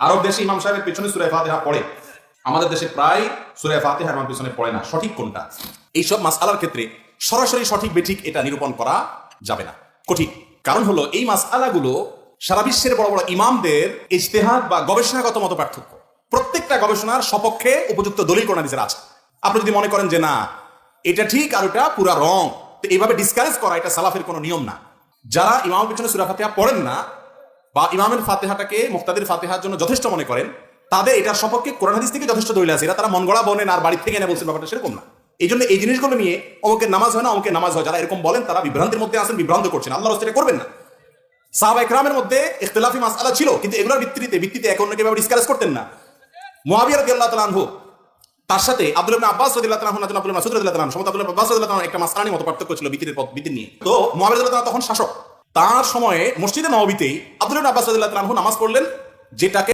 আরব দেশে ইমাম সাহেবের পেছনে সূরা ফাতিহা পড়ে, আমাদের দেশে প্রায় সূরা ফাতিহা ইমাম পেছনে পড়ে না। সঠিক কোনটা? এইসব মাসআলার ক্ষেত্রে সরাসরি সঠিক বেঠিক এটা নিরূপণ করা যাবে না, কঠিন। কারণ হলো এই মাসআলাগুলো সারা বিশ্বের বড় বড় ইমামদের ইজতিহাদ বা গবেষণাগত মত পার্থক্য। প্রত্যেকটা গবেষণার সপক্ষে উপযুক্ত দলিল কোরআন হাদিসের আছে। আপনি যদি মনে করেন যে না এটা ঠিক আর ওটা পুরা রং, তো এইভাবে ডিসকারেজ করা এটা সালাফের কোনো নিয়ম না। যারা ইমামের পেছনে সূরা ফাতিহা পড়েন না বা ইমামের ফাতিহাটাকে মুক্তাদির ফাতিহার জন্য যথেষ্ট মনে করেন, তাদের এটার সপক্ষে কোরআন হাদিস থেকে যথেষ্ট দলিল আছে। এরা তারা মন গড়া বলেন আর বাড়ি থেকে এনে বলছেন, ব্যাপারটা সেরকম না। এই জন্য এই জিনিসগুলো নিয়ে অমুকের নামাজ হয় না অমুকের নামাজ হয়, যারা এরকম বলেন তারা বিভ্রান্তির মধ্যে আছেন, বিভ্রান্ত করছেন। আল্লাহর রাস্তায় এটা করবেন না। সাহাবা ইকরামের মধ্যে ইখতিলাফি মাসআলা ছিল, কিন্তু এগুলোর ভিত্তিতে একে অন্যকে এভাবে ডিসকাস করতেন না। মুআবিয়া রাদিয়াল্লাহু তাআলা আনহু তার সাথে আব্দুল্লাহ ইবনে আব্বাস রাদিয়াল্লাহু তাআলা আনহু, আব্দুল্লাহ ইবনে মাসউদ রাদিয়াল্লাহু তাআলা আনহু, আব্দুল্লাহ ইবনে আব্বাস রাদিয়াল্লাহু তাআলা একটা মাসআলা নিয়ে মত পার্থক্য ছিল বিতির নিয়ে। তো মুআবিয়া রাদিয়াল্লাহু তাআলা তখন শাসক, তার সময়ে মসজিদে নববীতেই আব্দুল্লাহ ইবনে আব্বাস রাদিয়াল্লাহু তাআলা আনহু নামাজ পড়লেন, যেটাকে